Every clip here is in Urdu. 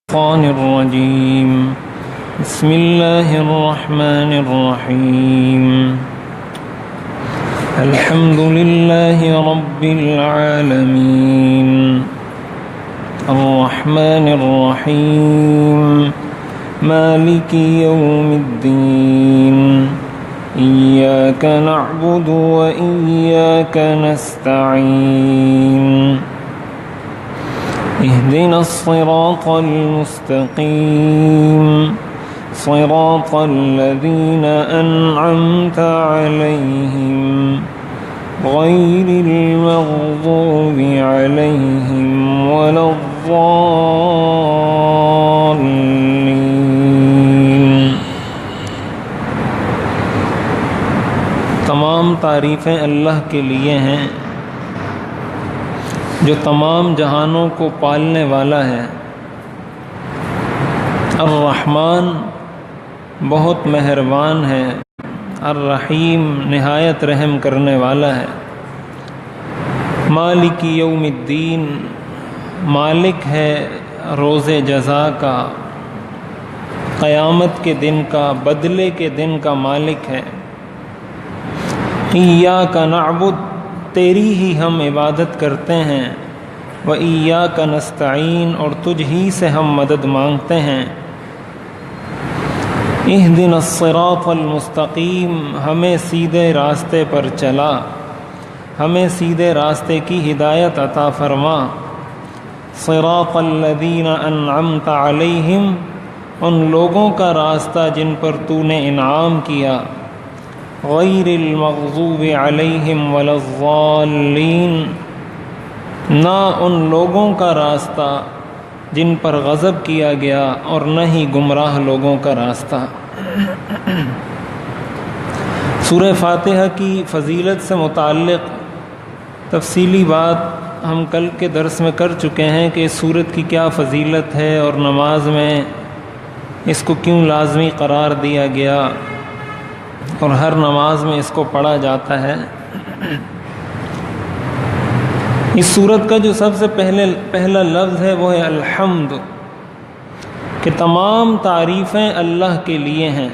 الشيطان الرجيم بسم الله الرحمن الرحيم الحمد لله رب العالمين الرحمن الرحيم مالك يوم الدين إياك نعبد وإياك نستعين اهدنا الصراط المستقيم صراط الذين أنعمت عليهم غير المغضوب عليهم ولا الضالين۔ تمام تعریفیں اللہ کے لیے ہیں جو تمام جہانوں کو پالنے والا ہے۔ الرحمن بہت مہربان ہے، الرحیم نہایت رحم کرنے والا ہے۔ مالک یوم الدین مالک ہے روز جزا کا، قیامت کے دن کا، بدلے کے دن کا مالک ہے۔ ایاک نعبد تیری ہی ہم عبادت کرتے ہیں، وَإِيَّاكَ نَسْتَعِينُ اور تجھ ہی سے ہم مدد مانگتے ہیں۔ اهدنا الصراط المستقیم ہمیں سیدھے راستے پر چلا، ہمیں سیدھے راستے کی ہدایت عطا فرما۔ صراط الذین انعمت علیہم ان لوگوں کا راستہ جن پر تو نے انعام کیا، غیر المغضوب علیہم ولا الضالین نہ ان لوگوں کا راستہ جن پر غضب کیا گیا اور نہ ہی گمراہ لوگوں کا راستہ۔ سورہ فاتحہ کی فضیلت سے متعلق تفصیلی بات ہم کل کے درس میں کر چکے ہیں کہ اس سورت کی کیا فضیلت ہے اور نماز میں اس کو کیوں لازمی قرار دیا گیا اور ہر نماز میں اس کو پڑھا جاتا ہے۔ اس سورت کا جو سب سے پہلا لفظ ہے وہ ہے الحمد، کہ تمام تعریفیں اللہ کے لیے ہیں۔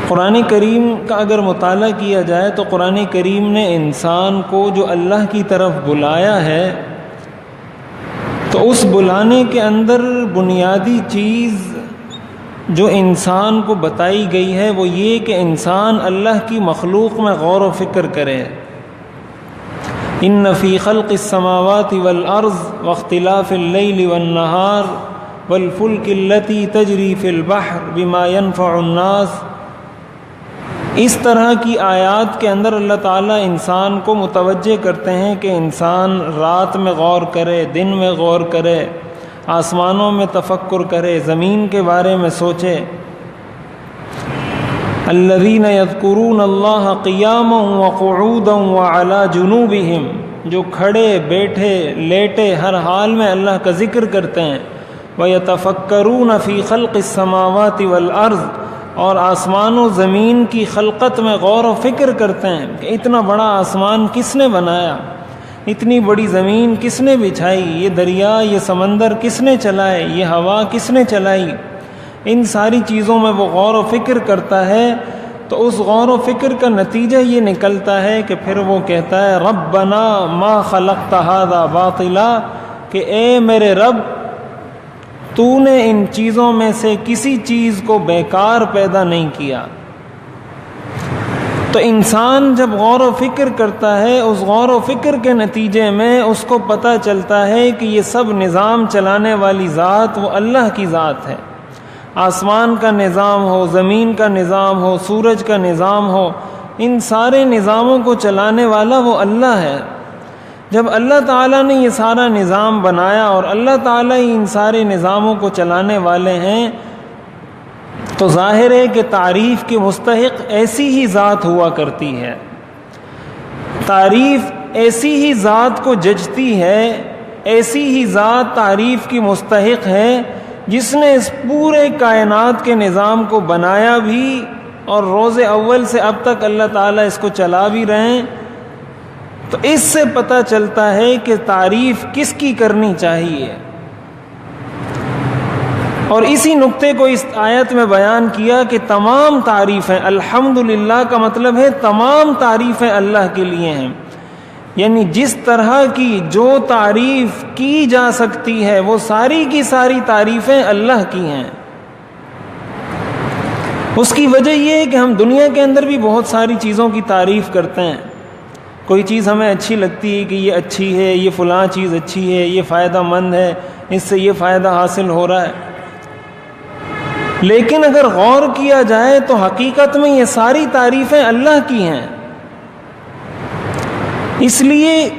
قرآن کریم کا اگر مطالعہ کیا جائے تو قرآن کریم نے انسان کو جو اللہ کی طرف بلایا ہے، تو اس بلانے کے اندر بنیادی چیز جو انسان کو بتائی گئی ہے وہ یہ کہ انسان اللہ کی مخلوق میں غور و فکر کرے۔ ان فی خلق السماوات والارض واختلاف اللیل والنہار والفلک التی تجری فی البحر بما ينفع الناس، اس طرح کی آیات کے اندر اللہ تعالیٰ انسان کو متوجہ کرتے ہیں کہ انسان رات میں غور کرے، دن میں غور کرے، آسمانوں میں تفکر کرے، زمین کے بارے میں سوچے۔ الذین یذکرون اللہ قیاما وقعودا وعلی جنوبہم جو کھڑے بیٹھے لیٹے ہر حال میں اللہ کا ذکر کرتے ہیں۔ ویتفکرون فی خلق السماوات والارض اور آسمان و زمین کی خلقت میں غور و فکر کرتے ہیں کہ اتنا بڑا آسمان کس نے بنایا، اتنی بڑی زمین کس نے بچھائی، یہ دریا یہ سمندر کس نے چلائے، یہ ہوا کس نے چلائی۔ ان ساری چیزوں میں وہ غور و فکر کرتا ہے، تو اس غور و فکر کا نتیجہ یہ نکلتا ہے کہ پھر وہ کہتا ہے ربنا ما خلقت ھذا باطلا، کہ اے میرے رب تو نے ان چیزوں میں سے کسی چیز کو بیکار پیدا نہیں کیا۔ تو انسان جب غور و فکر کرتا ہے، اس غور و فکر کے نتیجے میں اس کو پتہ چلتا ہے کہ یہ سب نظام چلانے والی ذات وہ اللہ کی ذات ہے۔ آسمان کا نظام ہو، زمین کا نظام ہو، سورج کا نظام ہو، ان سارے نظاموں کو چلانے والا وہ اللہ ہے۔ جب اللہ تعالیٰ نے یہ سارا نظام بنایا اور اللہ تعالیٰ ہی ان سارے نظاموں کو چلانے والے ہیں، تو ظاہر ہے کہ تعریف کے مستحق ایسی ہی ذات ہوا کرتی ہے۔ تعریف ایسی ہی ذات کو جچتی ہے، ایسی ہی ذات تعریف کی مستحق ہے جس نے اس پورے کائنات کے نظام کو بنایا بھی اور روز اول سے اب تک اللہ تعالیٰ اس کو چلا بھی رہے ہیں۔ تو اس سے پتہ چلتا ہے کہ تعریف کس کی کرنی چاہیے، اور اسی نقطے کو اس آیت میں بیان کیا کہ تمام تعریفیں، الحمدللہ کا مطلب ہے تمام تعریفیں اللہ کے لیے ہیں، یعنی جس طرح کی جو تعریف کی جا سکتی ہے وہ ساری کی ساری تعریفیں اللہ کی ہیں۔ اس کی وجہ یہ ہے کہ ہم دنیا کے اندر بھی بہت ساری چیزوں کی تعریف کرتے ہیں، کوئی چیز ہمیں اچھی لگتی ہے کہ یہ اچھی ہے، یہ فلاں چیز اچھی ہے، یہ فائدہ مند ہے، اس سے یہ فائدہ حاصل ہو رہا ہے، لیکن اگر غور کیا جائے تو حقیقت میں یہ ساری تعریفیں اللہ کی ہیں۔ اس لیے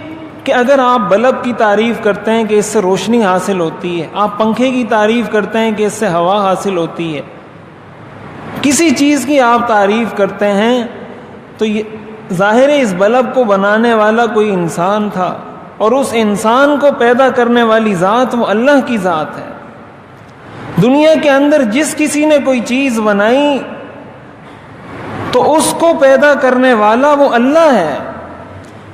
کہ اگر آپ بلب کی تعریف کرتے ہیں کہ اس سے روشنی حاصل ہوتی ہے، آپ پنکھے کی تعریف کرتے ہیں کہ اس سے ہوا حاصل ہوتی ہے، کسی چیز کی آپ تعریف کرتے ہیں تو یہ ظاہر ہے اس بلب کو بنانے والا کوئی انسان تھا، اور اس انسان کو پیدا کرنے والی ذات وہ اللہ کی ذات ہے۔ دنیا کے اندر جس کسی نے کوئی چیز بنائی تو اس کو پیدا کرنے والا وہ اللہ ہے،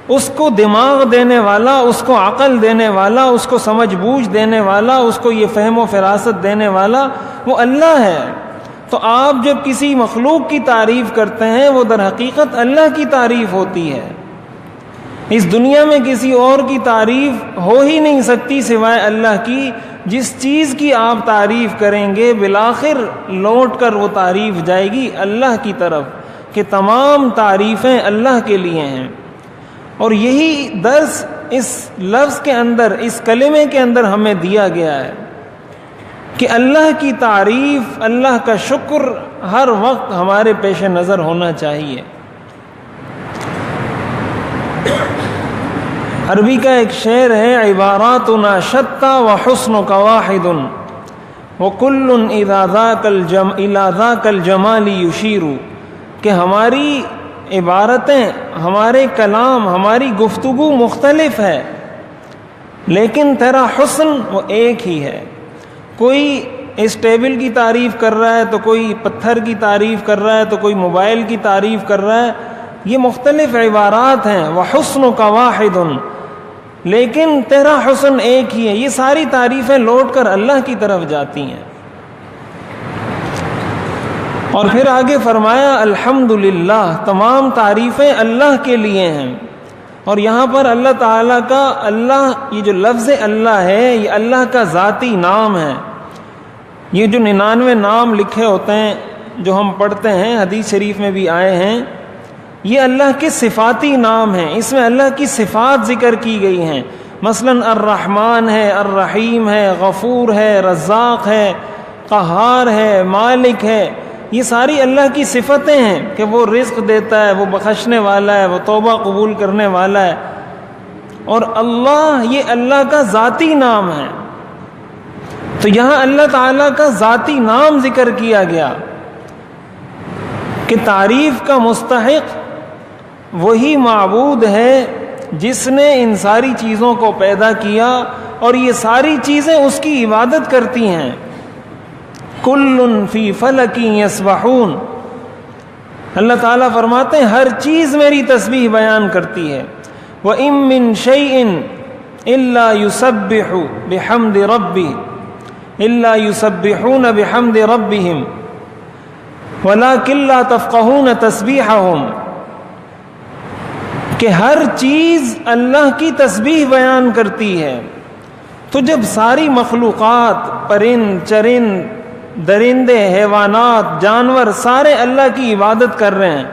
اس کو دماغ دینے والا، اس کو عقل دینے والا، اس کو سمجھ بوجھ دینے والا، اس کو یہ فہم و فراست دینے والا وہ اللہ ہے۔ تو آپ جب کسی مخلوق کی تعریف کرتے ہیں وہ در حقیقت اللہ کی تعریف ہوتی ہے۔ اس دنیا میں کسی اور کی تعریف ہو ہی نہیں سکتی سوائے اللہ کی۔ جس چیز کی آپ تعریف کریں گے بالآخر لوٹ کر وہ تعریف جائے گی اللہ کی طرف کہ تمام تعریفیں اللہ کے لیے ہیں۔ اور یہی درس اس لفظ کے اندر، اس کلمے کے اندر ہمیں دیا گیا ہے کہ اللہ کی تعریف، اللہ کا شکر ہر وقت ہمارے پیش نظر ہونا چاہیے۔ عربی کا ایک شعر ہے، عباراتنا شتیٰ وحسنک واحد وکل الی ذاک الجمال یشیر، کہ ہماری عبارتیں، ہمارے کلام، ہماری گفتگو مختلف ہے لیکن تیرا حسن وہ ایک ہی ہے۔ کوئی اس ٹیبل کی تعریف کر رہا ہے تو کوئی پتھر کی تعریف کر رہا ہے تو کوئی موبائل کی تعریف کر رہا ہے، یہ مختلف عبارات ہیں۔ وحسنک واحد، لیکن تیرا حسن ایک ہی ہے۔ یہ ساری تعریفیں لوٹ کر اللہ کی طرف جاتی ہیں۔ اور پھر آگے فرمایا الحمدللہ، تمام تعریفیں اللہ کے لیے ہیں۔ اور یہاں پر اللہ تعالیٰ کا، اللہ، یہ جو لفظ اللہ ہے یہ اللہ کا ذاتی نام ہے۔ یہ جو 99 نام لکھے ہوتے ہیں جو ہم پڑھتے ہیں، حدیث شریف میں بھی آئے ہیں، یہ اللہ کے صفاتی نام ہیں۔ اس میں اللہ کی صفات ذکر کی گئی ہیں، مثلا الرحمن ہے، الرحیم ہے، غفور ہے، رزاق ہے، قہار ہے، مالک ہے۔ یہ ساری اللہ کی صفتیں ہیں کہ وہ رزق دیتا ہے، وہ بخشنے والا ہے، وہ توبہ قبول کرنے والا ہے۔ اور اللہ، یہ اللہ کا ذاتی نام ہے۔ تو یہاں اللہ تعالیٰ کا ذاتی نام ذکر کیا گیا کہ تعریف کا مستحق وہی معبود ہے جس نے ان ساری چیزوں کو پیدا کیا اور یہ ساری چیزیں اس کی عبادت کرتی ہیں۔ کل فی فلک یسبحون، اللہ تعالیٰ فرماتے ہیں ہر چیز میری تسبیح بیان کرتی ہے۔ وَإِن مِّن شَيْءٍ إِلَّا يُسَبِّحُ بِحَمْدِ رَبِّهِ إِلَّا يُسَبِّحُونَ بِحَمْدِ رَبِّهِمْ وَلَٰكِن لَّا تَفْقَهُونَ تَسْبِيحَهُمْ، کہ ہر چیز اللہ کی تسبیح بیان کرتی ہے۔ تو جب ساری مخلوقات، پرند چرند، درندے، حیوانات، جانور، سارے اللہ کی عبادت کر رہے ہیں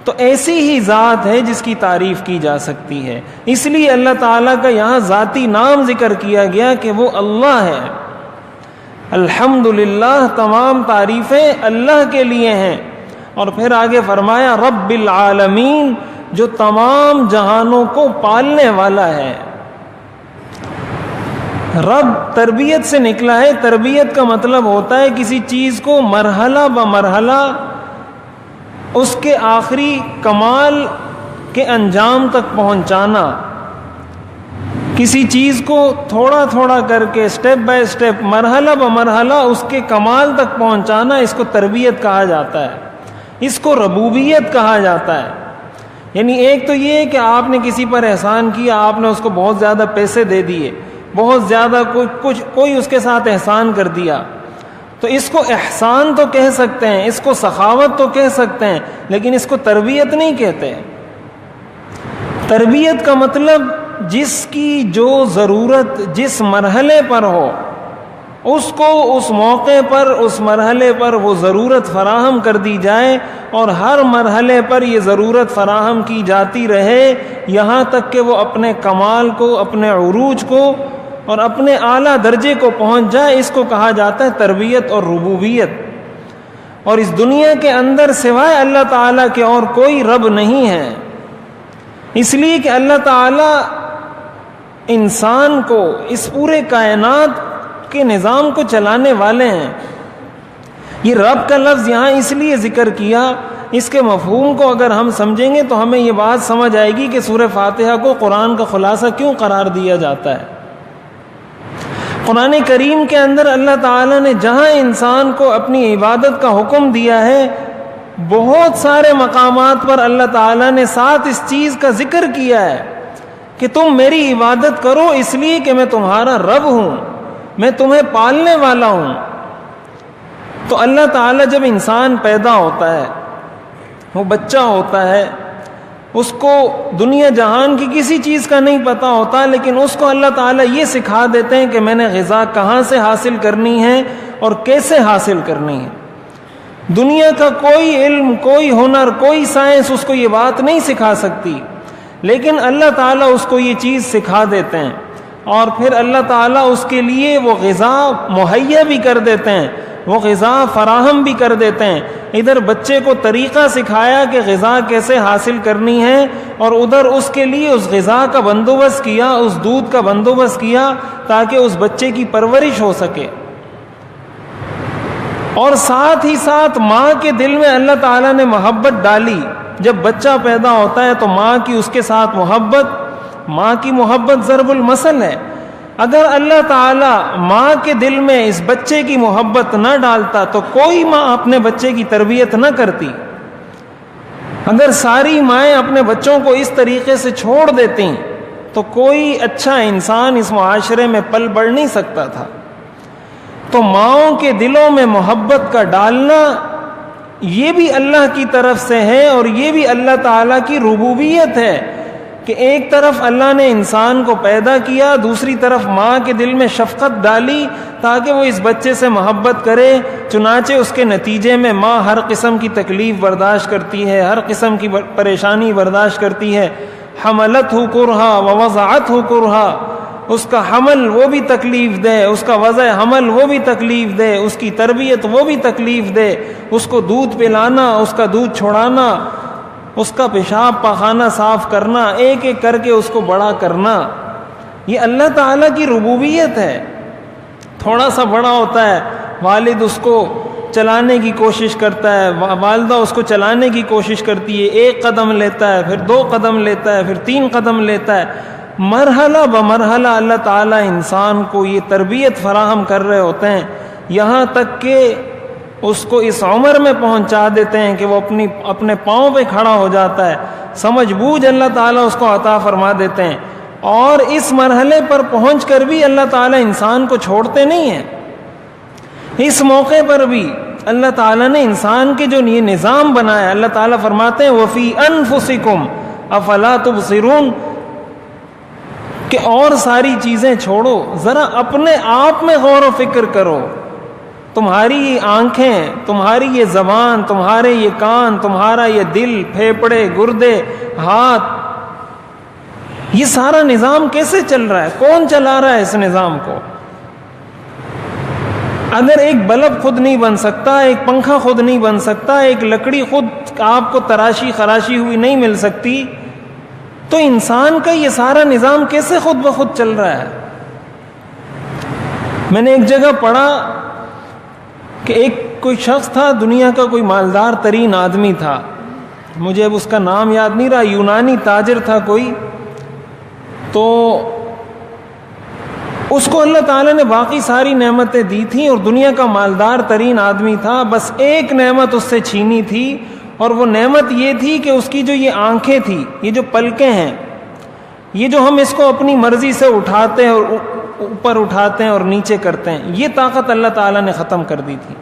تو ایسی ہی ذات ہے جس کی تعریف کی جا سکتی ہے۔ اس لیے اللہ تعالیٰ کا یہاں ذاتی نام ذکر کیا گیا کہ وہ اللہ ہے۔ الحمدللہ، تمام تعریفیں اللہ کے لیے ہیں۔ اور پھر آگے فرمایا رب العالمین، جو تمام جہانوں کو پالنے والا ہے۔ رب تربیت سے نکلا ہے۔ تربیت کا مطلب ہوتا ہے کسی چیز کو مرحلہ بمرحلہ اس کے آخری کمال کے انجام تک پہنچانا، کسی چیز کو تھوڑا تھوڑا کر کے سٹیپ بائی سٹیپ، مرحلہ بمرحلہ اس کے کمال تک پہنچانا، اس کو تربیت کہا جاتا ہے، اس کو ربوبیت کہا جاتا ہے۔ یعنی ایک تو یہ ہے کہ آپ نے کسی پر احسان کیا، آپ نے اس کو بہت زیادہ پیسے دے دیے، بہت زیادہ کوئی اس کے ساتھ احسان کر دیا، تو اس کو احسان تو کہہ سکتے ہیں، اس کو سخاوت تو کہہ سکتے ہیں، لیکن اس کو تربیت نہیں کہتے۔ تربیت کا مطلب جس کی جو ضرورت جس مرحلے پر ہو اس کو اس موقع پر اس مرحلے پر وہ ضرورت فراہم کر دی جائے، اور ہر مرحلے پر یہ ضرورت فراہم کی جاتی رہے یہاں تک کہ وہ اپنے کمال کو، اپنے عروج کو اور اپنے اعلیٰ درجے کو پہنچ جائے۔ اس کو کہا جاتا ہے تربیت اور ربوبیت۔ اور اس دنیا کے اندر سوائے اللہ تعالیٰ کے اور کوئی رب نہیں ہے، اس لیے کہ اللہ تعالیٰ انسان کو، اس پورے کائنات کے نظام کو چلانے والے ہیں۔ یہ رب کا لفظ یہاں اس لیے ذکر کیا، اس کے مفہوم کو اگر ہم سمجھیں گے تو ہمیں یہ بات سمجھ آئے گی کہ سورہ فاتحہ کو قرآن کا خلاصہ کیوں قرار دیا جاتا ہے۔ قرآن کریم کے اندر اللہ تعالیٰ نے جہاں انسان کو اپنی عبادت کا حکم دیا ہے، بہت سارے مقامات پر اللہ تعالیٰ نے ساتھ اس چیز کا ذکر کیا ہے کہ تم میری عبادت کرو، اس لیے کہ میں تمہارا رب ہوں، میں تمہیں پالنے والا ہوں۔ تو اللہ تعالیٰ جب انسان پیدا ہوتا ہے، وہ بچہ ہوتا ہے، اس کو دنیا جہان کی کسی چیز کا نہیں پتہ ہوتا، لیکن اس کو اللہ تعالیٰ یہ سکھا دیتے ہیں کہ میں نے غذا کہاں سے حاصل کرنی ہے اور کیسے حاصل کرنی ہے۔ دنیا کا کوئی علم، کوئی ہنر، کوئی سائنس اس کو یہ بات نہیں سکھا سکتی، لیکن اللہ تعالیٰ اس کو یہ چیز سکھا دیتے ہیں، اور پھر اللہ تعالیٰ اس کے لیے وہ غذا مہیا بھی کر دیتے ہیں، وہ غذا فراہم بھی کر دیتے ہیں۔ ادھر بچے کو طریقہ سکھایا کہ غذا کیسے حاصل کرنی ہے، اور ادھر اس کے لیے اس غذا کا بندوبست کیا، اس دودھ کا بندوبست کیا تاکہ اس بچے کی پرورش ہو سکے۔ اور ساتھ ہی ساتھ ماں کے دل میں اللہ تعالیٰ نے محبت ڈالی۔ جب بچہ پیدا ہوتا ہے تو ماں کی اس کے ساتھ محبت، ماں کی محبت ضرب المثل ہے۔ اگر اللہ تعالیٰ ماں کے دل میں اس بچے کی محبت نہ ڈالتا تو کوئی ماں اپنے بچے کی تربیت نہ کرتی۔ اگر ساری مائیں اپنے بچوں کو اس طریقے سے چھوڑ دیتی تو کوئی اچھا انسان اس معاشرے میں پل بڑھ نہیں سکتا تھا۔ تو ماؤں کے دلوں میں محبت کا ڈالنا یہ بھی اللہ کی طرف سے ہے، اور یہ بھی اللہ تعالیٰ کی ربوبیت ہے کہ ایک طرف اللہ نے انسان کو پیدا کیا، دوسری طرف ماں کے دل میں شفقت ڈالی تاکہ وہ اس بچے سے محبت کرے۔ چنانچہ اس کے نتیجے میں ماں ہر قسم کی تکلیف برداشت کرتی ہے، ہر قسم کی پریشانی برداشت کرتی ہے۔ حملتہ کرہا ووضعتہ کرہا، اس کا حمل وہ بھی تکلیف دے، اس کا وضع حمل وہ بھی تکلیف دے، اس کی تربیت وہ بھی تکلیف دے، اس کو دودھ پلانا، اس کا دودھ چھوڑانا، اس کا پیشاب پاخانہ صاف کرنا، ایک ایک کر کے اس کو بڑا کرنا، یہ اللہ تعالیٰ کی ربوبیت ہے۔ تھوڑا سا بڑا ہوتا ہے، والد اس کو چلانے کی کوشش کرتا ہے، والدہ اس کو چلانے کی کوشش کرتی ہے، ایک قدم لیتا ہے، پھر 2 قدم لیتا ہے، پھر 3 قدم لیتا ہے۔ مرحلہ بمرحلہ اللہ تعالیٰ انسان کو یہ تربیت فراہم کر رہے ہوتے ہیں، یہاں تک کہ اس کو اس عمر میں پہنچا دیتے ہیں کہ وہ اپنے پاؤں پہ کھڑا ہو جاتا ہے۔ سمجھ بوجھ اللہ تعالیٰ اس کو عطا فرما دیتے ہیں، اور اس مرحلے پر پہنچ کر بھی اللہ تعالیٰ انسان کو چھوڑتے نہیں ہیں۔ اس موقع پر بھی اللہ تعالیٰ نے انسان کے جو یہ نظام بنایا، اللہ تعالیٰ فرماتے ہیں وَفِي أَنفُسِكُمْ أَفَلَا تُبْصِرُونَ، کہ اور ساری چیزیں چھوڑو، ذرا اپنے آپ میں غور و فکر کرو۔ تمہاری یہ آنکھیں، تمہاری یہ زبان، تمہارے یہ کان، تمہارا یہ دل، پھیپڑے، گردے، ہاتھ، یہ سارا نظام کیسے چل رہا ہے؟ کون چلا رہا ہے اس نظام کو؟ اگر ایک بلب خود نہیں بن سکتا، ایک پنکھا خود نہیں بن سکتا، ایک لکڑی خود آپ کو تراشی خراشی ہوئی نہیں مل سکتی، تو انسان کا یہ سارا نظام کیسے خود بخود چل رہا ہے؟ میں نے ایک جگہ پڑھا کہ کوئی شخص تھا، دنیا کا کوئی مالدار ترین آدمی تھا، مجھے اب اس کا نام یاد نہیں رہا، یونانی تاجر تھا کوئی، تو اس کو اللہ تعالیٰ نے باقی ساری نعمتیں دی تھیں اور دنیا کا مالدار ترین آدمی تھا، بس ایک نعمت اس سے چھینی تھی، اور وہ نعمت یہ تھی کہ اس کی جو یہ آنکھیں تھی، یہ جو پلکیں ہیں، یہ جو ہم اس کو اپنی مرضی سے اٹھاتے ہیں اور اوپر اٹھاتے ہیں اور نیچے کرتے ہیں، یہ طاقت اللہ تعالیٰ نے ختم کر دی تھی.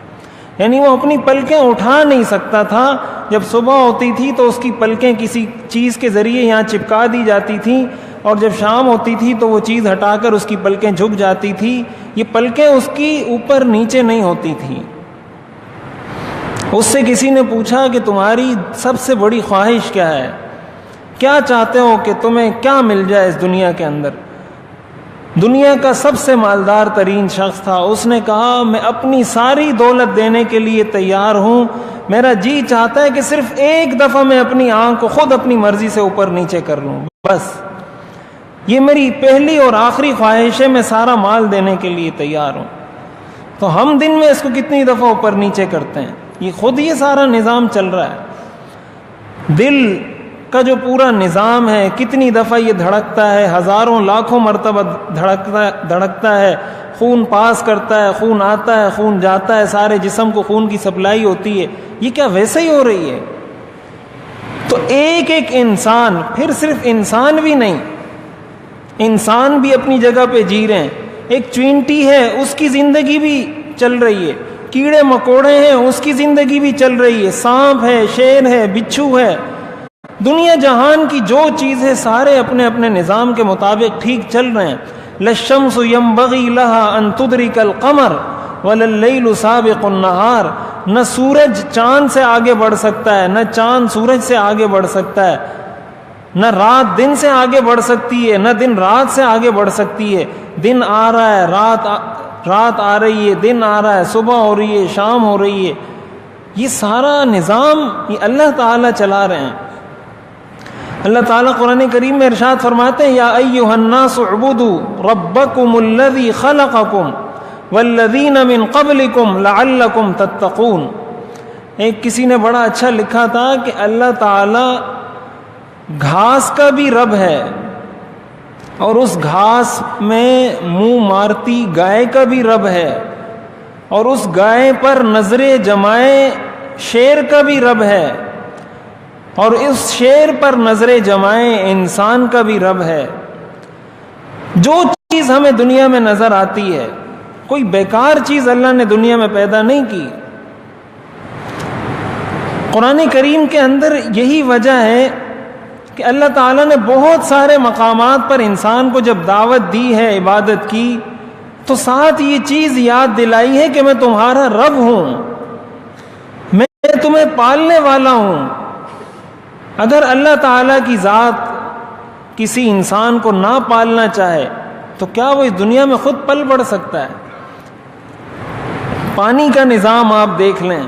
یعنی وہ اپنی پلکیں اٹھا نہیں سکتا تھا. جب صبح ہوتی تھی تو اس کی پلکیں کسی چیز کے ذریعے یہاں چپکا دی جاتی تھیں، اور جب شام ہوتی تھی تو وہ چیز ہٹا کر اس کی پلکیں جھک جاتی تھی. یہ پلکیں اس کی اوپر نیچے نہیں ہوتی تھیں. اس سے کسی نے پوچھا کہ تمہاری سب سے بڑی خواہش کیا ہے، کیا چاہتے ہو کہ تمہیں کیا مل جائے اس دنیا کے اندر؟ دنیا کا سب سے مالدار ترین شخص تھا. اس نے کہا میں اپنی ساری دولت دینے کے لیے تیار ہوں، میرا جی چاہتا ہے کہ صرف ایک دفعہ میں اپنی آنکھ کو خود اپنی مرضی سے اوپر نیچے کر لوں، بس یہ میری پہلی اور آخری خواہش ہے، میں سارا مال دینے کے لیے تیار ہوں. تو ہم دن میں اس کو کتنی دفعہ اوپر نیچے کرتے ہیں؟ یہ خود یہ سارا نظام چل رہا ہے. دل کا جو پورا نظام ہے کتنی دفعہ یہ دھڑکتا ہے، ہزاروں لاکھوں مرتبہ دھڑکتا ہے، خون پاس کرتا ہے، خون آتا ہے، خون جاتا ہے، سارے جسم کو خون کی سپلائی ہوتی ہے. یہ کیا ویسے ہی ہو رہی ہے؟ تو ایک ایک انسان، پھر صرف انسان بھی نہیں، انسان بھی اپنی جگہ پہ جی رہے ہیں. ایک چینٹی ہے اس کی زندگی بھی چل رہی ہے، کیڑے مکوڑے ہیں اس کی زندگی بھی چل رہی ہے، سانپ ہے، شیر ہے، بچھو ہے. دنیا جہان کی جو چیز ہے سارے اپنے اپنے نظام کے مطابق ٹھیک چل رہے ہیں. للشمس ينبغي لها ان تدرك القمر ولا الليل سابق النهار. نہ سورج چاند سے آگے بڑھ سکتا ہے، نہ چاند سورج سے آگے بڑھ سکتا ہے، نہ رات دن سے آگے بڑھ سکتی ہے، نہ دن رات سے آگے بڑھ سکتی ہے. دن آ رہا ہے، رات آ رہی ہے، دن آ رہا ہے، صبح ہو رہی ہے، شام ہو رہی ہے. یہ سارا نظام یہ اللہ تعالیٰ چلا رہے ہیں. اللہ تعالیٰ قرآن کریم میں ارشاد فرماتے ہیں یا ایھا الناس اعبدوا ربکم الذی خلقکم والذین من قبلکم لعلکم تتقون. ایک کسی نے بڑا اچھا لکھا تھا کہ اللہ تعالیٰ گھاس کا بھی رب ہے، اور اس گھاس میں منہ مارتی گائے کا بھی رب ہے، اور اس گائے پر نظریں جمائے شیر کا بھی رب ہے، اور اس شیر پر نظریں جمائے انسان کا بھی رب ہے. جو چیز ہمیں دنیا میں نظر آتی ہے کوئی بیکار چیز اللہ نے دنیا میں پیدا نہیں کی. قرآن کریم کے اندر یہی وجہ ہے کہ اللہ تعالیٰ نے بہت سارے مقامات پر انسان کو جب دعوت دی ہے عبادت کی تو ساتھ یہ چیز یاد دلائی ہے کہ میں تمہارا رب ہوں، میں تمہیں پالنے والا ہوں. اگر اللہ تعالیٰ کی ذات کسی انسان کو نہ پالنا چاہے تو کیا وہ اس دنیا میں خود پل بڑھ سکتا ہے؟ پانی کا نظام آپ دیکھ لیں،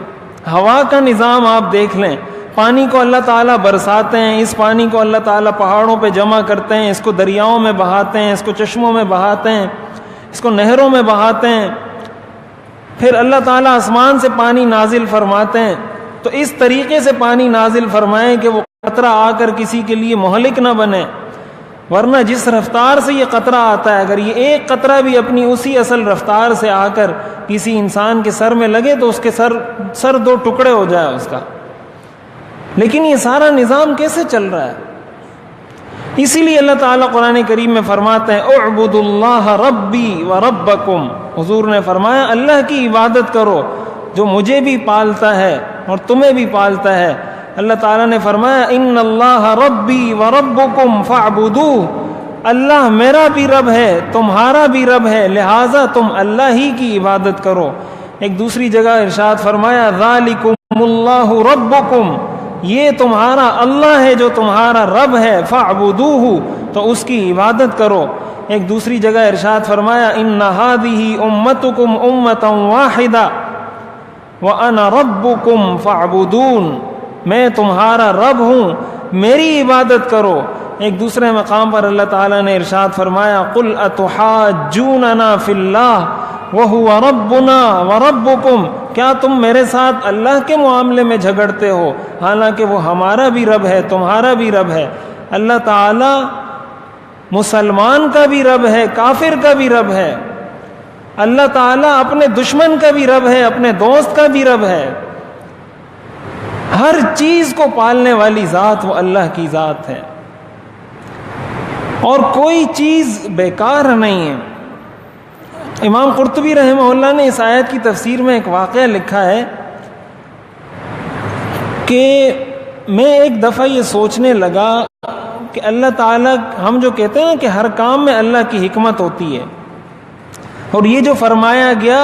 ہوا کا نظام آپ دیکھ لیں. پانی کو اللہ تعالیٰ برساتے ہیں، اس پانی کو اللہ تعالیٰ پہاڑوں پہ جمع کرتے ہیں، اس کو دریاؤں میں بہاتے ہیں، اس کو چشموں میں بہاتے ہیں، اس کو نہروں میں بہاتے ہیں. پھر اللہ تعالیٰ آسمان سے پانی نازل فرماتے ہیں. تو اس طریقے سے پانی نازل فرمائیں کہ وہ قطرہ آ کر کسی کے لیے مہلک نہ بنے، ورنہ جس رفتار سے یہ قطرہ آتا ہے اگر یہ ایک قطرہ بھی اپنی اسی اصل رفتار سے آ کر کسی انسان کے سر میں لگے تو اس کے سر دو ٹکڑے ہو جائے اس کا. لیکن یہ سارا نظام کیسے چل رہا ہے؟ اسی لیے اللہ تعالیٰ قرآن کریم میں فرماتے ہیں اعبدوا اللہ ربی و ربکم. حضور نے فرمایا اللہ کی عبادت کرو جو مجھے بھی پالتا ہے اور تمہیں بھی پالتا ہے. اللہ تعالیٰ نے فرمایا ان اللہ ربی و ربکم فاعبدوہ. اللہ میرا بھی رب ہے، تمہارا بھی رب ہے، لہٰذا تم اللہ ہی کی عبادت کرو. ایک دوسری جگہ ارشاد فرمایا ذالکم اللہ ربکم، یہ تمہارا اللہ ہے جو تمہارا رب ہے، فاعبدوہ تو اس کی عبادت کرو. ایک دوسری جگہ ارشاد فرمایا ان ھذہ امتکم امۃ واحدہ وانا ربکم فاعبدون، میں تمہارا رب ہوں، میری عبادت کرو. ایک دوسرے مقام پر اللہ تعالیٰ نے ارشاد فرمایا قل اتحاجوننا فی اللہ وہو ربنا وربکم، کیا تم میرے ساتھ اللہ کے معاملے میں جھگڑتے ہو حالانکہ وہ ہمارا بھی رب ہے، تمہارا بھی رب ہے. اللہ تعالیٰ مسلمان کا بھی رب ہے، کافر کا بھی رب ہے. اللہ تعالیٰ اپنے دشمن کا بھی رب ہے، اپنے دوست کا بھی رب ہے. ہر چیز کو پالنے والی ذات وہ اللہ کی ذات ہے، اور کوئی چیز بیکار نہیں ہے. امام قرطبی رحمہ اللہ نے اس آیت کی تفسیر میں ایک واقعہ لکھا ہے کہ میں ایک دفعہ یہ سوچنے لگا کہ اللہ تعالیٰ، ہم جو کہتے ہیں نا کہ ہر کام میں اللہ کی حکمت ہوتی ہے، اور یہ جو فرمایا گیا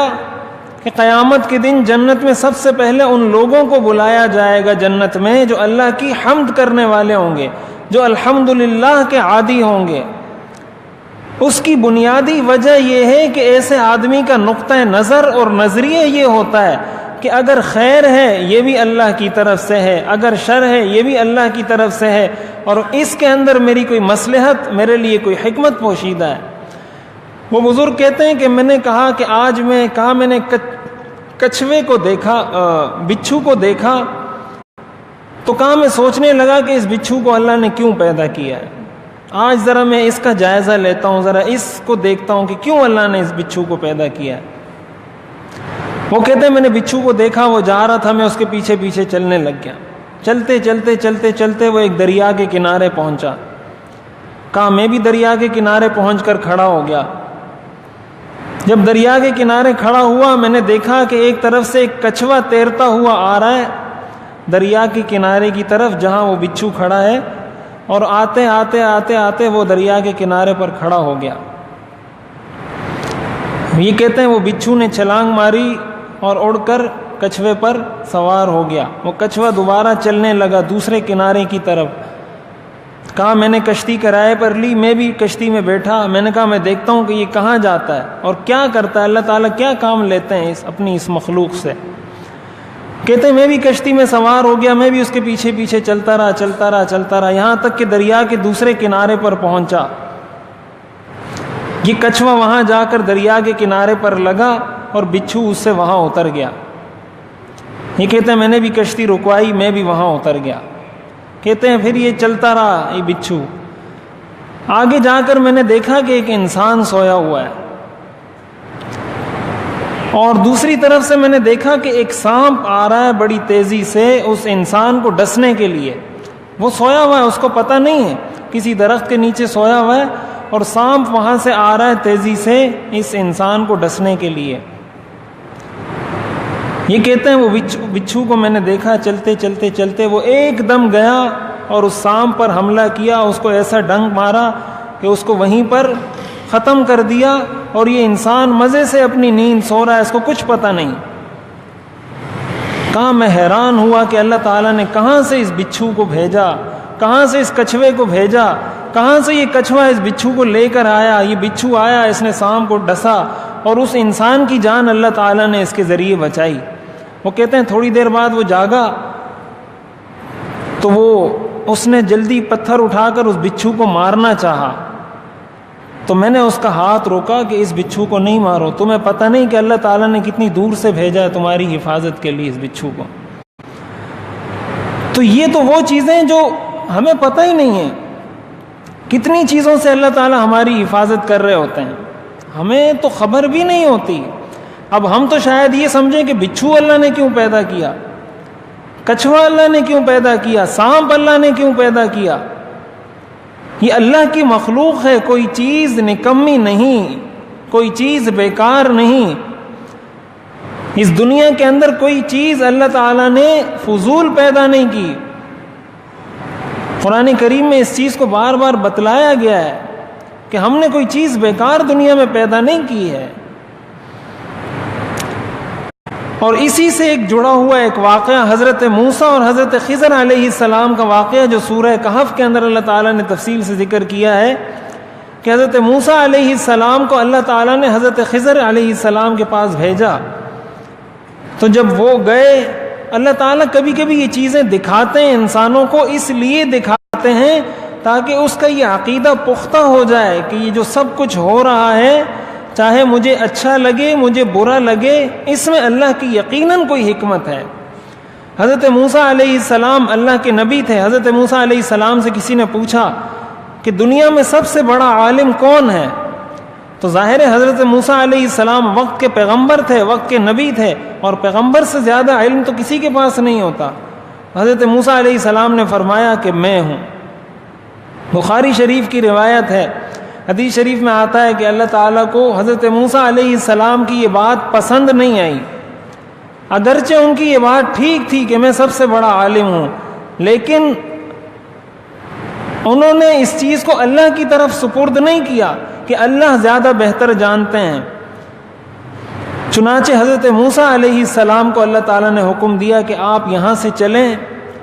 کہ قیامت کے دن جنت میں سب سے پہلے ان لوگوں کو بلایا جائے گا جنت میں جو اللہ کی حمد کرنے والے ہوں گے، جو الحمدللہ کے عادی ہوں گے، اس کی بنیادی وجہ یہ ہے کہ ایسے آدمی کا نقطہ نظر اور نظریہ یہ ہوتا ہے کہ اگر خیر ہے یہ بھی اللہ کی طرف سے ہے، اگر شر ہے یہ بھی اللہ کی طرف سے ہے، اور اس کے اندر میری کوئی مصلحت، میرے لیے کوئی حکمت پوشیدہ ہے۔ وہ بزرگ کہتے ہیں کہ میں نے کہا کہ آج میں نے کچھوے کو دیکھا، بچھو کو دیکھا، تو کہا میں سوچنے لگا کہ اس بچھو کو اللہ نے کیوں پیدا کیا ہے۔ آج ذرا میں اس کا جائزہ لیتا ہوں، ذرا اس کو دیکھتا ہوں کہ کیوں اللہ نے اس بچھو کو پیدا کیا ہے۔ وہ کہتے ہیں میں نے بچھو کو دیکھا، وہ جا رہا تھا، میں اس کے پیچھے پیچھے چلنے لگ گیا۔ چلتے چلتے چلتے چلتے وہ ایک دریا کے کنارے پہنچا۔ کہا میں بھی دریا کے کنارے پہنچ کر کھڑا ہو گیا۔ جب دریا کے کنارے کھڑا ہوا، میں نے دیکھا کہ ایک طرف سے ایک کچھوا تیرتا ہوا آ رہا ہے دریا کے کنارے کی طرف جہاں وہ بچھو کھڑا ہے، اور آتے آتے آتے آتے وہ دریا کے کنارے پر کھڑا ہو گیا۔ یہ کہتے ہیں وہ بچھو نے چھلانگ ماری اور اڑ کر کچھوے پر سوار ہو گیا۔ وہ کچھوا دوبارہ چلنے لگا دوسرے کنارے کی طرف۔ کہا میں نے کشتی کرائے پر لی، میں بھی کشتی میں بیٹھا۔ میں نے کہا میں دیکھتا ہوں کہ یہ کہاں جاتا ہے اور کیا کرتا ہے، اللہ تعالیٰ کیا کام لیتے ہیں اپنی اس مخلوق سے۔ کہتے ہیں میں بھی کشتی میں سوار ہو گیا، میں بھی اس کے پیچھے پیچھے چلتا رہا، یہاں تک کہ دریا کے دوسرے کنارے پر پہنچا۔ یہ کچھوا وہاں جا کر دریا کے کنارے پر لگا اور بچھو اس سے وہاں اتر گیا۔ یہ کہتے ہیں میں نے بھی کشتی رکوائی، میں بھی وہاں اتر گیا۔ کہتے ہیں پھر یہ چلتا رہا یہ بچھو۔ آگے جا کر میں نے دیکھا کہ ایک انسان سویا ہوا ہے، اور دوسری طرف سے میں نے دیکھا کہ ایک سانپ آ رہا ہے بڑی تیزی سے اس انسان کو ڈسنے کے لیے۔ وہ سویا ہوا ہے، اس کو پتہ نہیں ہے، کسی درخت کے نیچے سویا ہوا ہے، اور سانپ وہاں سے آ رہا ہے تیزی سے اس انسان کو ڈسنے کے لیے۔ یہ کہتے ہیں وہ بچھو کو میں نے دیکھا چلتے چلتے چلتے وہ ایک دم گیا اور اس سانپ پر حملہ کیا، اس کو ایسا ڈنک مارا کہ اس کو وہیں پر ختم کر دیا، اور یہ انسان مزے سے اپنی نیند سو رہا ہے، اس کو کچھ پتہ نہیں۔ کہاں میں حیران ہوا کہ اللہ تعالیٰ نے کہاں سے اس بچھو کو بھیجا، کہاں سے اس کچھوے کو بھیجا، کہاں سے یہ کچھوا اس بچھو کو لے کر آیا۔ یہ بچھو آیا، اس نے سانپ کو ڈسا، اور اس انسان کی جان اللہ تعالیٰ نے اس کے ذریعے بچائی۔ وہ کہتے ہیں تھوڑی دیر بعد وہ جاگا تو اس نے جلدی پتھر اٹھا کر اس بچھو کو مارنا چاہا، تو میں نے اس کا ہاتھ روکا کہ اس بچھو کو نہیں مارو، تمہیں پتہ نہیں کہ اللہ تعالیٰ نے کتنی دور سے بھیجا ہے تمہاری حفاظت کے لیے اس بچھو کو۔ تو یہ تو وہ چیزیں جو ہمیں پتہ ہی نہیں ہیں، کتنی چیزوں سے اللہ تعالیٰ ہماری حفاظت کر رہے ہوتے ہیں، ہمیں تو خبر بھی نہیں ہوتی۔ اب ہم تو شاید یہ سمجھیں کہ بچھو اللہ نے کیوں پیدا کیا، کچھوا اللہ نے کیوں پیدا کیا، سانپ اللہ نے کیوں پیدا کیا۔ یہ اللہ کی مخلوق ہے، کوئی چیز نکمی نہیں، کوئی چیز بیکار نہیں۔ اس دنیا کے اندر کوئی چیز اللہ تعالیٰ نے فضول پیدا نہیں کی۔ قرآن کریم میں اس چیز کو بار بار بتلایا گیا ہے کہ ہم نے کوئی چیز بیکار دنیا میں پیدا نہیں کی ہے۔ اور اسی سے ایک جڑا ہوا ایک واقعہ حضرت موسیٰ اور حضرت خضر علیہ السلام کا واقعہ جو سورہ کہف کے اندر اللہ تعالیٰ نے تفصیل سے ذکر کیا ہے کہ حضرت موسیٰ علیہ السلام کو اللہ تعالیٰ نے حضرت خضر علیہ السلام کے پاس بھیجا۔ تو جب وہ گئے، اللہ تعالیٰ کبھی کبھی یہ چیزیں دکھاتے ہیں انسانوں کو، اس لیے دکھاتے ہیں تاکہ اس کا یہ عقیدہ پختہ ہو جائے کہ یہ جو سب کچھ ہو رہا ہے، چاہے مجھے اچھا لگے مجھے برا لگے، اس میں اللہ کی یقیناً کوئی حکمت ہے۔ حضرت موسیٰ علیہ السلام اللہ کے نبی تھے۔ حضرت موسیٰ علیہ السلام سے کسی نے پوچھا کہ دنیا میں سب سے بڑا عالم کون ہے؟ تو ظاہر ہے حضرت موسیٰ علیہ السلام وقت کے پیغمبر تھے، وقت کے نبی تھے، اور پیغمبر سے زیادہ علم تو کسی کے پاس نہیں ہوتا۔ حضرت موسیٰ علیہ السلام نے فرمایا کہ میں ہوں۔ بخاری شریف کی روایت ہے حدیث شریف میں آتا ہے کہ اللہ تعالیٰ کو حضرت موسیٰ علیہ السلام کی یہ بات پسند نہیں آئی، اگرچہ ان کی یہ بات ٹھیک تھی کہ میں سب سے بڑا عالم ہوں، لیکن انہوں نے اس چیز کو اللہ کی طرف سپرد نہیں کیا کہ اللہ زیادہ بہتر جانتے ہیں۔ چنانچہ حضرت موسیٰ علیہ السلام کو اللہ تعالیٰ نے حکم دیا کہ آپ یہاں سے چلیں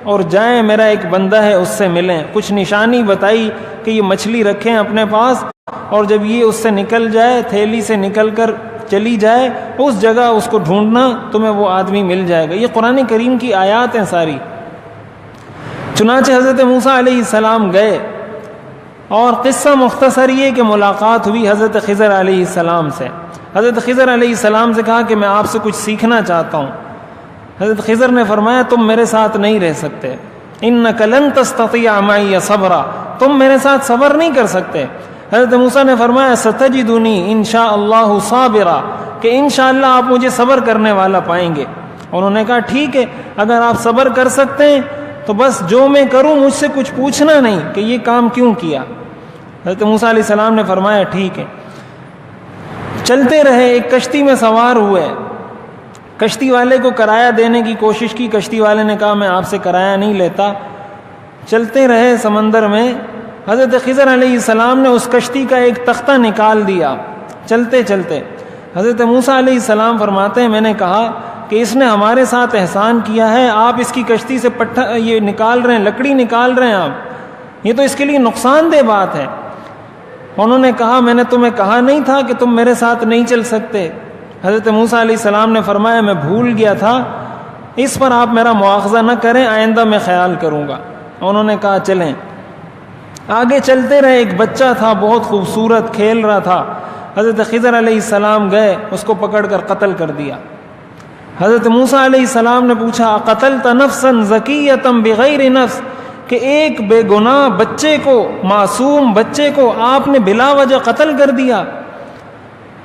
اور جائیں، میرا ایک بندہ ہے اس سے ملیں، کچھ نشانی بتائی کہ یہ مچھلی رکھیں اپنے پاس، اور جب یہ اس سے نکل جائے، تھیلی سے نکل کر چلی جائے، اس جگہ اس کو ڈھونڈنا، تمہیں وہ آدمی مل جائے گا۔ یہ قرآن کریم کی آیات ہیں ساری۔ چنانچہ حضرت موسیٰ علیہ السلام گئے، اور قصہ مختصر یہ کہ ملاقات ہوئی حضرت خضر علیہ السلام سے۔ حضرت خضر علیہ السلام سے کہا کہ میں آپ سے کچھ سیکھنا چاہتا ہوں۔ حضرت خضر نے فرمایا تم میرے ساتھ نہیں رہ سکتے، انک لن تستطیع معی صبرا، تم میرے ساتھ صبر نہیں کر سکتے۔ حضرت موسیٰ نے فرمایا ستجدنی انشاء اللہ صابرا، کہ انشاءاللہ آپ مجھے صبر کرنے والا پائیں گے۔ انہوں نے کہا ٹھیک ہے، اگر آپ صبر کر سکتے ہیں تو بس جو میں کروں مجھ سے کچھ پوچھنا نہیں کہ یہ کام کیوں کیا۔ حضرت موسیٰ علیہ السلام نے فرمایا ٹھیک ہے۔ چلتے رہے، ایک کشتی میں سوار ہوئے، کشتی والے کو کرایہ دینے کی کوشش کی، کشتی والے نے کہا میں آپ سے کرایہ نہیں لیتا۔ چلتے رہے سمندر میں، حضرت خضر علیہ السلام نے اس کشتی کا ایک تختہ نکال دیا۔ چلتے چلتے حضرت موسیٰ علیہ السلام فرماتے ہیں میں نے کہا کہ اس نے ہمارے ساتھ احسان کیا ہے، آپ اس کی کشتی سے یہ نکال رہے ہیں، لکڑی نکال رہے ہیں آپ، یہ تو اس کے لیے نقصان دہ بات ہے۔ انہوں نے کہا میں نے تمہیں کہا نہیں تھا کہ تم میرے ساتھ نہیں چل سکتے؟ حضرت موسیٰ علیہ السلام نے فرمایا میں بھول گیا تھا، اس پر آپ میرا مواخذہ نہ کریں، آئندہ میں خیال کروں گا۔ انہوں نے کہا چلیں۔ آگے چلتے رہے، ایک بچہ تھا بہت خوبصورت، کھیل رہا تھا، حضرت خضر علیہ السلام گئے، اس کو پکڑ کر قتل کر دیا۔ حضرت موسیٰ علیہ السلام نے پوچھا اقتلت نفسا زکیۃ بغیر نفس، کہ ایک بے گناہ بچے کو، معصوم بچے کو آپ نے بلا وجہ قتل کر دیا۔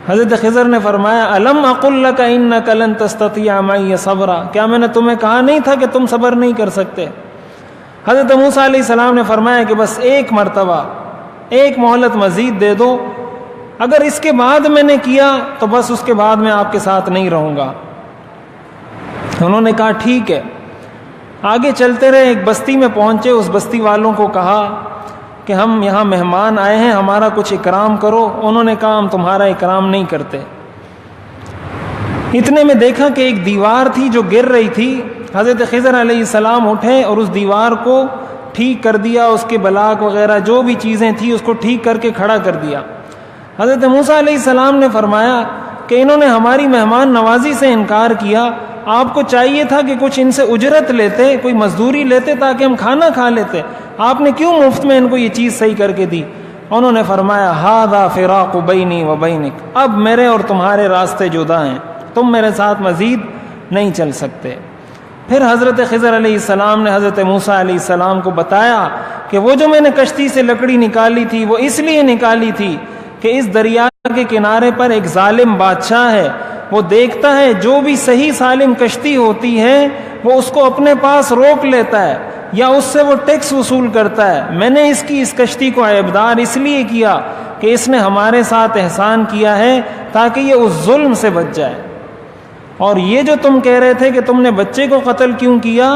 حضرت خضر نے فرمایا الم اقل لک انک لن تستطیع معی صبرا، کیا میں نے تمہیں کہا نہیں تھا کہ تم صبر نہیں کر سکتے؟ حضرت موسیٰ علیہ السلام نے فرمایا کہ بس ایک مرتبہ، ایک مہلت مزید دے دو، اگر اس کے بعد میں نے کیا تو بس اس کے بعد میں آپ کے ساتھ نہیں رہوں گا۔ انہوں نے کہا ٹھیک ہے۔ آگے چلتے رہے، ایک بستی میں پہنچے، اس بستی والوں کو کہا کہ ہم یہاں مہمان آئے ہیں، ہمارا کچھ اکرام کرو۔ انہوں نے کہا ہم تمہارا اکرام نہیں کرتے۔ اتنے میں دیکھا کہ ایک دیوار تھی جو گر رہی تھی، حضرت خضر علیہ السلام اٹھے اور اس دیوار کو ٹھیک کر دیا، اس کے بلاک وغیرہ جو بھی چیزیں تھیں اس کو ٹھیک کر کے کھڑا کر دیا۔ حضرت موسیٰ علیہ السلام نے فرمایا کہ انہوں نے ہماری مہمان نوازی سے انکار کیا، آپ کو چاہیے تھا کہ کچھ ان سے اجرت لیتے، کوئی مزدوری لیتے تاکہ ہم کھانا کھا لیتے، آپ نے کیوں مفت میں ان کو یہ چیز صحیح کر کے دی؟ انہوں نے فرمایا ھذا فراق بینی و بینک، اب میرے اور تمہارے راستے جدا ہیں، تم میرے ساتھ مزید نہیں چل سکتے۔ پھر حضرت خضر علیہ السلام نے حضرت موسیٰ علیہ السلام کو بتایا کہ وہ جو میں نے کشتی سے لکڑی نکالی تھی وہ اس لیے نکالی تھی کہ اس دریا کے کنارے پر ایک ظالم بادشاہ ہے، وہ دیکھتا ہے جو بھی صحیح سالم کشتی ہوتی ہے وہ اس کو اپنے پاس روک لیتا ہے یا اس سے وہ ٹیکس وصول کرتا ہے۔ میں نے اس کشتی کو عیبدار اس لیے کیا کہ اس نے ہمارے ساتھ احسان کیا ہے تاکہ یہ اس ظلم سے بچ جائے۔ اور یہ جو تم کہہ رہے تھے کہ تم نے بچے کو قتل کیوں کیا،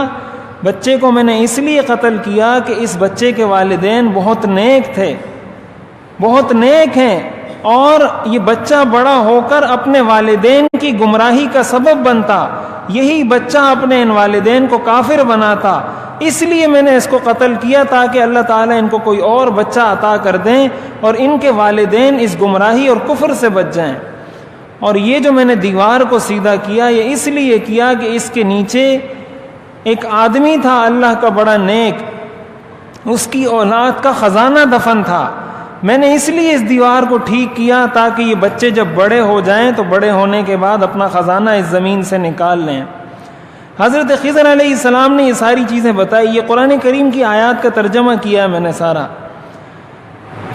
بچے کو میں نے اس لیے قتل کیا کہ اس بچے کے والدین بہت نیک تھے، بہت نیک ہیں، اور یہ بچہ بڑا ہو کر اپنے والدین کی گمراہی کا سبب بنتا، یہی بچہ اپنے ان والدین کو کافر بناتا، اس لیے میں نے اس کو قتل کیا تاکہ اللہ تعالیٰ ان کو کوئی اور بچہ عطا کر دیں اور ان کے والدین اس گمراہی اور کفر سے بچ جائیں۔ اور یہ جو میں نے دیوار کو سیدھا کیا یہ اس لیے کیا کہ اس کے نیچے ایک آدمی تھا اللہ کا بڑا نیک، اس کی اولاد کا خزانہ دفن تھا، میں نے اس لیے اس دیوار کو ٹھیک کیا تاکہ یہ بچے جب بڑے ہو جائیں تو بڑے ہونے کے بعد اپنا خزانہ اس زمین سے نکال لیں۔ حضرت خضر علیہ السلام نے یہ ساری چیزیں بتائی، یہ قرآن کریم کی آیات کا ترجمہ کیا ہے میں نے سارا۔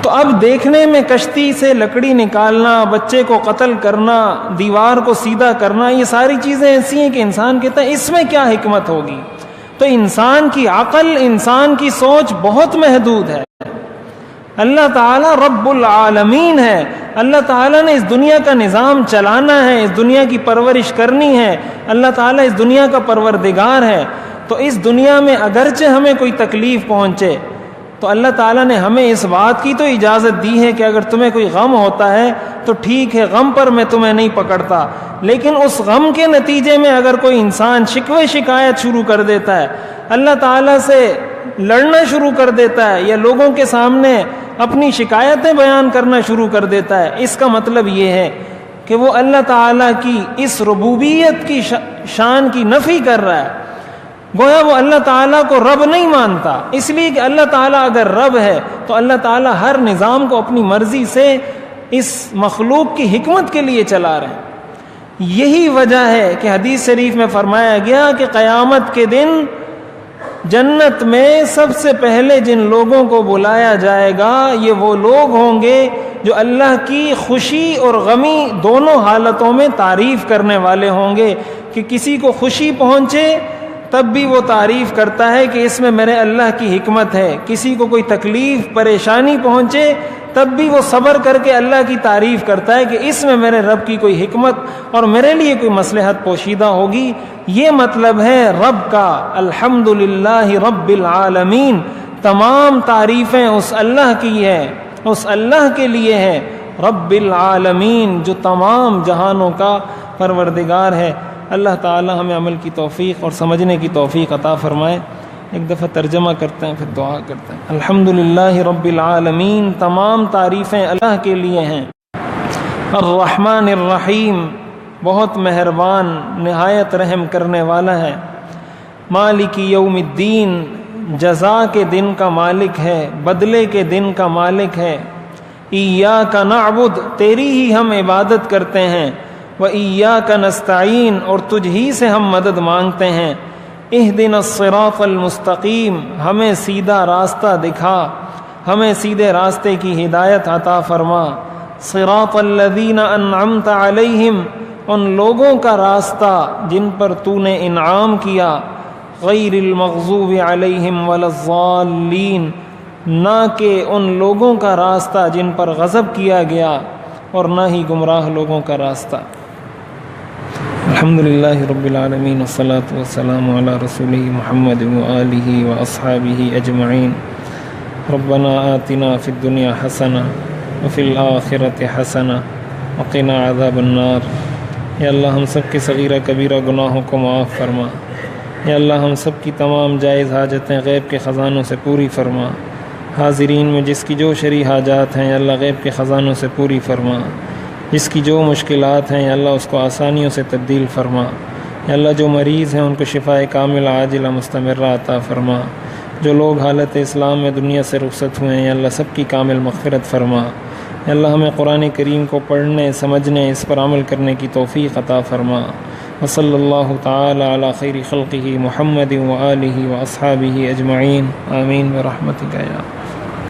تو اب دیکھنے میں کشتی سے لکڑی نکالنا، بچے کو قتل کرنا، دیوار کو سیدھا کرنا، یہ ساری چیزیں ایسی ہیں کہ انسان کہتا ہے اس میں کیا حکمت ہوگی؟ تو انسان کی عقل، انسان کی سوچ بہت محدود ہے، اللہ تعالیٰ رب العالمین ہے. اللہ تعالیٰ نے اس دنیا کا نظام چلانا ہے، اس دنیا کی پرورش کرنی ہے. اللہ تعالیٰ اس دنیا کا پروردگار ہے. تو اس دنیا میں اگرچہ ہمیں کوئی تکلیف پہنچے تو اللہ تعالیٰ نے ہمیں اس بات کی تو اجازت دی ہے کہ اگر تمہیں کوئی غم ہوتا ہے تو ٹھیک ہے، غم پر میں تمہیں نہیں پکڑتا، لیکن اس غم کے نتیجے میں اگر کوئی انسان شکوے شکایت شروع کر دیتا ہے، اللہ تعالیٰ سے لڑنا شروع کر دیتا ہے، یا لوگوں کے سامنے اپنی شکایتیں بیان کرنا شروع کر دیتا ہے، اس کا مطلب یہ ہے کہ وہ اللہ تعالیٰ کی اس ربوبیت کی شان کی نفی کر رہا ہے. گویا وہ اللہ تعالیٰ کو رب نہیں مانتا، اس لیے کہ اللہ تعالیٰ اگر رب ہے تو اللہ تعالیٰ ہر نظام کو اپنی مرضی سے اس مخلوق کی حکمت کے لیے چلا رہے ہیں. یہی وجہ ہے کہ حدیث شریف میں فرمایا گیا کہ قیامت کے دن جنت میں سب سے پہلے جن لوگوں کو بلایا جائے گا یہ وہ لوگ ہوں گے جو اللہ کی خوشی اور غمی دونوں حالتوں میں تعریف کرنے والے ہوں گے. کہ کسی کو خوشی پہنچے تب بھی وہ تعریف کرتا ہے کہ اس میں میرے اللہ کی حکمت ہے، کسی کو کوئی تکلیف پریشانی پہنچے تب بھی وہ صبر کر کے اللہ کی تعریف کرتا ہے کہ اس میں میرے رب کی کوئی حکمت اور میرے لیے کوئی مصلحت پوشیدہ ہوگی. یہ مطلب ہے رب کا. الحمدللہ رب العالمین، تمام تعریفیں اس اللہ کی ہے، اس اللہ کے لیے ہے، رب العالمین جو تمام جہانوں کا پروردگار ہے. اللہ تعالی ہمیں عمل کی توفیق اور سمجھنے کی توفیق عطا فرمائے. ایک دفعہ ترجمہ کرتے ہیں پھر دعا کرتے ہیں. الحمدللہ رب العالمین، تمام تعریفیں اللہ کے لیے ہیں. الرحمن الرحیم، بہت مہربان نہایت رحم کرنے والا ہے. مالک یوم الدین، جزا کے دن کا مالک ہے، بدلے کے دن کا مالک ہے. ایاک نعبد، تیری ہی ہم عبادت کرتے ہیں. وَإِيَّاكَ نَسْتَعِينُ، اور تجھ ہی سے ہم مدد مانگتے ہیں. اهْدِنَا الصِّرَاطَ الْمُسْتَقِيمَ، ہمیں سیدھا راستہ دکھا، ہمیں سیدھے راستے کی ہدایت عطا فرما. صِرَاطَ الَّذِينَ أَنْعَمْتَ عَلَيْهِمْ، ان لوگوں کا راستہ جن پر تو نے انعام کیا. غَيْرِ الْمَغْضُوبِ عَلَيْهِمْ وَلَا الضَّالِّينَ، نہ کہ ان لوگوں کا راستہ جن پر غضب کیا گیا اور نہ ہی گمراہ لوگوں کا راستہ. الحمدللہ رب العالمین، والصلاة والسلام علی رسولہ محمد وآلہ واصحابہ اجمعین. ربنا آتنا فی الدنیا حسنہ وفی الآخرۃ حسنہ وقنا عذاب النار. یا اللہ ہم سب کے صغیرہ کبیرہ گناہوں کو معاف فرما. یا اللہ ہم سب کی تمام جائز حاجتیں غیب کے خزانوں سے پوری فرما. حاضرین میں جس کی جو شرعی حاجات ہیں یا اللہ غیب کے خزانوں سے پوری فرما. جس کی جو مشکلات ہیں یا اللہ اس کو آسانیوں سے تبدیل فرما. یا اللہ جو مریض ہیں ان کو شفاء کامل عاجلہ مستمرہ عطا فرما. جو لوگ حالت اسلام میں دنیا سے رخصت ہوئے ہیں یا اللہ سب کی کامل مغفرت فرما. یا اللہ ہمیں قرآن کریم کو پڑھنے، سمجھنے، اس پر عمل کرنے کی توفیق عطا فرما. وصلی اللہ تعالی علی خیر خلقہ محمد وآلہ واصحابہ اجمعین. آمین برحمتک یا